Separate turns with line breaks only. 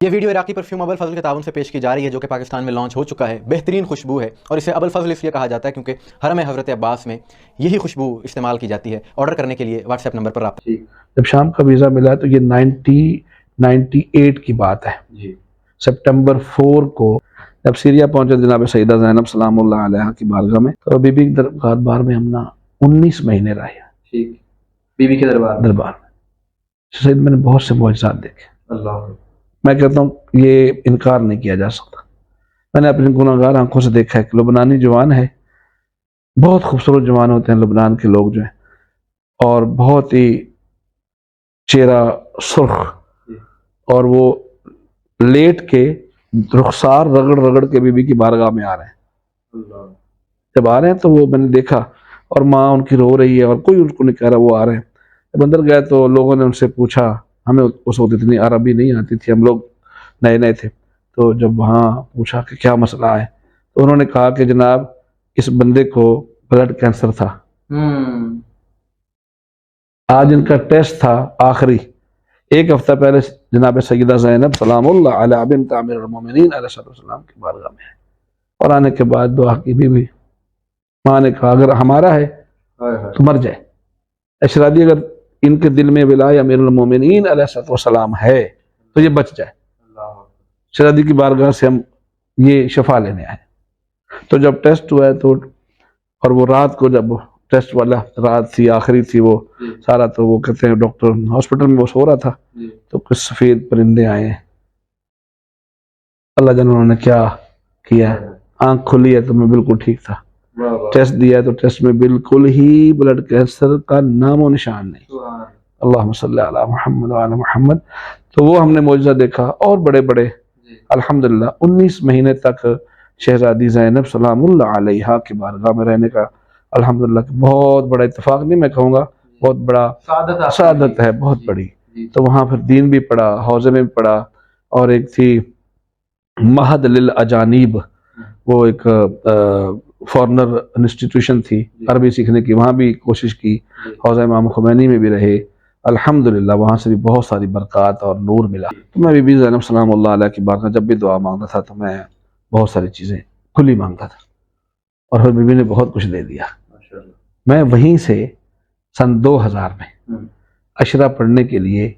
یہ ویڈیو عراقی پرفیوم ابو الفضل کے تعاون سے پیش کی جا رہی ہے، جو کہ پاکستان میں لانچ ہو چکا ہے۔ بہترین خوشبو ہے اور اسے ابو الفضل اس لیے کہا جاتا ہے کیونکہ حرم حضرت عباس میں یہی خوشبو استعمال کی جاتی ہے۔ آرڈر کرنے کے لیے واٹس ایپ نمبر پر رابطہ۔
جب شام کا ویزا ملا تو یہ 1998 کی بات ہے جی۔ سپٹمبر 4 کو جب سیریا پہنچے جناب سیدہ زینب سلام اللہ علیہ کی بارگاہ میں، تو بی بی کے دربار میں ہم 19 مہینے رہے۔
بی بی کے دربار
میں سید میں نے بہت سے معجزات دیکھے۔
اللہ،
میں کہتا ہوں یہ انکار نہیں کیا جا سکتا۔ میں نے اپنی گناہگار آنکھوں سے دیکھا ہے کہ لبنانی جوان ہے، بہت خوبصورت جوان ہوتے ہیں لبنان کے لوگ جو ہیں، اور بہت ہی چہرہ سرخ، اور وہ لیٹ کے رخسار رگڑ رگڑ کے بی بی کی بارگاہ میں آ رہے ہیں۔ جب آ رہے ہیں تو وہ میں نے دیکھا، اور ماں ان کی رو رہی ہے اور کوئی ان کو نہیں کہہ رہا، وہ آ رہے ہیں۔ جب اندر گئے تو لوگوں نے ان سے پوچھا، ہمیں اس وقت اتنی عربی نہیں آتی تھی، ہم لوگ نئے نئے تھے، تو جب وہاں پوچھا کہ کیا مسئلہ ہے تو انہوں نے کہا کہ جناب اس بندے کو بلڈ کینسر تھا، آج ان کا ٹیسٹ تھا آخری، ایک ہفتہ پہلے جناب سیدہ زینب سلام اللہ علیہ بنت امیر المومنین علیہ السلام کی بارگاہ میں ہے، اور آنے کے بعد دعا کی بھی ماں نے کہا اگر ہمارا ہے تو مر جائے، اشرادی اگر ان کے دل میں ولائے امیر المومنین علیہ السلام ہے تو یہ بچ جائے۔ اشرادی کی بارگاہ سے ہم یہ شفا لینے آئے۔ تو جب ٹیسٹ ہوا ہے تو، اور وہ رات کو جب ٹیسٹ والا رات تھی آخری تھی وہ سارا، تو وہ کہتے ہیں ڈاکٹر ہاسپٹل میں وہ سو رہا تھا تو کچھ سفید پرندے آئے ہیں، اللہ جانے انہوں نے کیا کیا، آنکھ کھلی ہے تو میں بالکل ٹھیک تھا، ٹیسٹ دیا ہے تو ٹیسٹ میں بالکل ہی بلڈ کینسر کا نام و نشان نہیں۔ اللہم صلی علی محمد وعلی محمد۔ تو وہ ہم نے معجزہ دیکھا، اور بڑے بڑے الحمدللہ 19 مہینے تک شہزادی زینب سلام اللہ علیہ کی بارگاہ میں رہنے کا الحمدللہ بہت بڑا اتفاق نہیں میں کہوں گا، بہت بڑا سعادت ہے، بہت بڑی۔ تو وہاں پھر دین بھی پڑھا، حوزے میں بھی پڑھا، اور ایک تھی مہد للاجانب، وہ ایک فارنر انسٹیٹیوشن تھی عربی سیکھنے کی، وہاں بھی کوشش کی، حوزہ امام خمینی میں بھی رہے، الحمدللہ وہاں سے بھی بہت ساری برکات اور نور ملا۔ تو میں بی بی زینب سلام اللہ علیہ کی بارگاہ جب بھی دعا مانگتا تھا تو میں بہت ساری چیزیں کھلی مانگتا تھا، اور پھر بی بی نے بہت کچھ دے دیا۔ میں وہیں سے سن 2000 میں عشرہ پڑھنے کے لیے